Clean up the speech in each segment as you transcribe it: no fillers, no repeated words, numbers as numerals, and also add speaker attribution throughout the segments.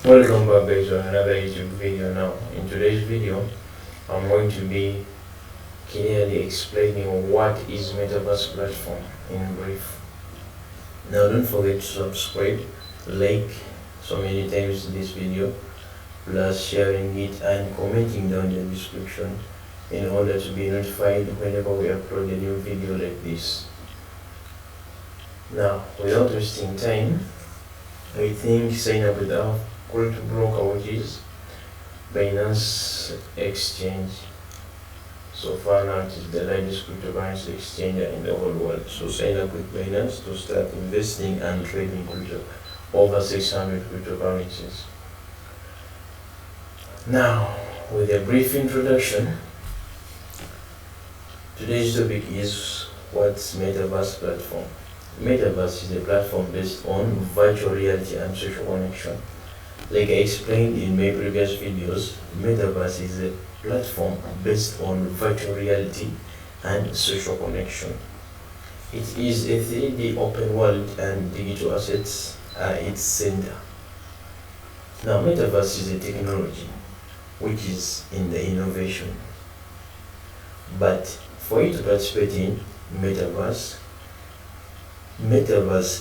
Speaker 1: Welcome back guys to another YouTube video. Now in today's video I'm going to be clearly explaining what is metaverse platform in brief. Now don't forget to subscribe, like so many times this video, plus sharing it and commenting down in the description in order to be notified whenever we upload a new video like this. Now without wasting time, I think sign up with our crypto broker, which is BINANCE exchange. So far now it is the largest cryptocurrency exchange in the whole world. So sign up with BINANCE to start investing and trading crypto, over 600 cryptocurrencies. Now with a brief introduction, today's topic is what's metaverse platform. Metaverse is a platform based on virtual reality and social connection. Like I explained in my previous videos, metaverse is a platform based on virtual reality and social connection. It is a 3D open world and digital assets are its center. Now metaverse is a technology which is in the innovation. But for you to participate in metaverse,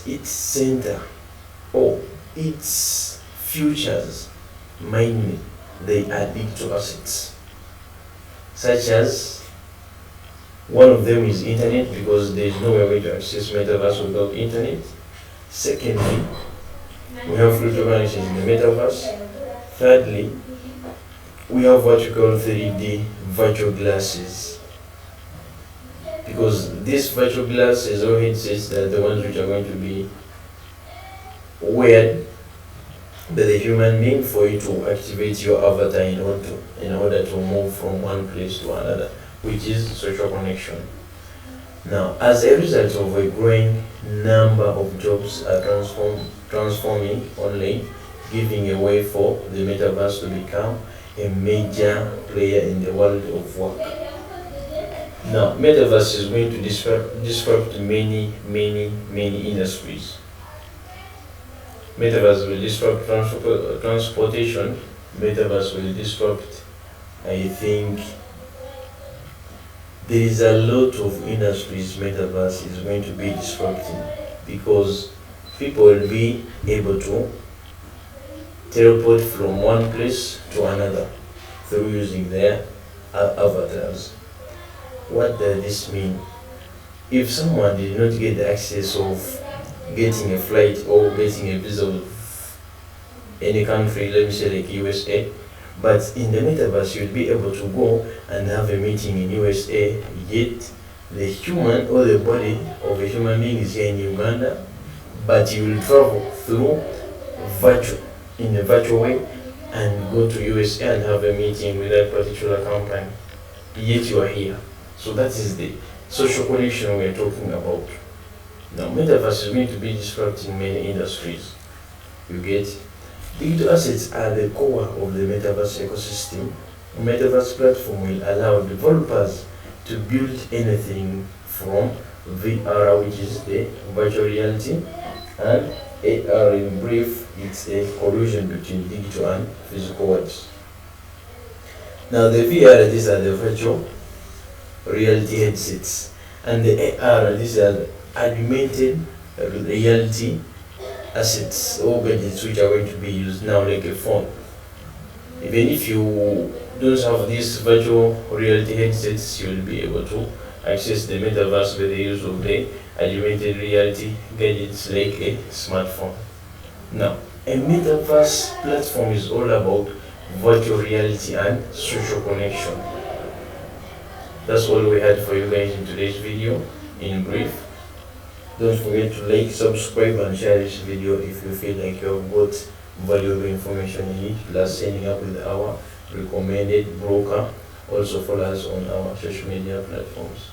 Speaker 1: its center or its futures, mainly they are digital assets, such as one of them is internet, because there is no way to access metaverse without internet. Secondly, we have cryptocurrencies in the metaverse. Thirdly, we have what you call 3D virtual glasses, because these virtual glasses or headsets are the ones which are going to be weared by the human being for you to activate your avatar in order to move from one place to another, which is social connection. Now, as a result of a growing number of jobs are transforming online, giving a way for the metaverse to become a major player in the world of work. Now, metaverse is going to disrupt many industries. Metaverse will disrupt transportation. Metaverse will disrupt, I think, there is a lot of industries metaverse is going to be disrupting, because people will be able to teleport from one place to another through using their avatars. What does this mean? If someone did not get the access of getting a flight or getting a visa of any country, let me say like USA, but in the metaverse you'll be able to go and have a meeting in USA, yet the human or the body of a human being is here in Uganda, but you will travel through in a virtual way and go to USA and have a meeting with that particular company, yet you are here. So that is the social connection we are talking about. Now metaverse is going to be disrupting many industries. You get, digital assets are the core of the metaverse ecosystem. Metaverse platform will allow developers to build anything from VR, which is the virtual reality, and AR. In brief, it's a collision between digital and physical worlds. Now the VR, these are the virtual reality headsets, and the AR, these are augmented reality assets or gadgets which are going to be used now like a phone. Even if you don't have these virtual reality headsets, you will be able to access the metaverse by the use of the augmented reality gadgets like a smartphone. Now, a metaverse platform is all about virtual reality and social connection. That's all we had for you guys in today's video. In brief, don't forget to like, subscribe and share this video if you feel like you have got valuable information in it, plus signing up with our recommended broker. Also follow us on our social media platforms.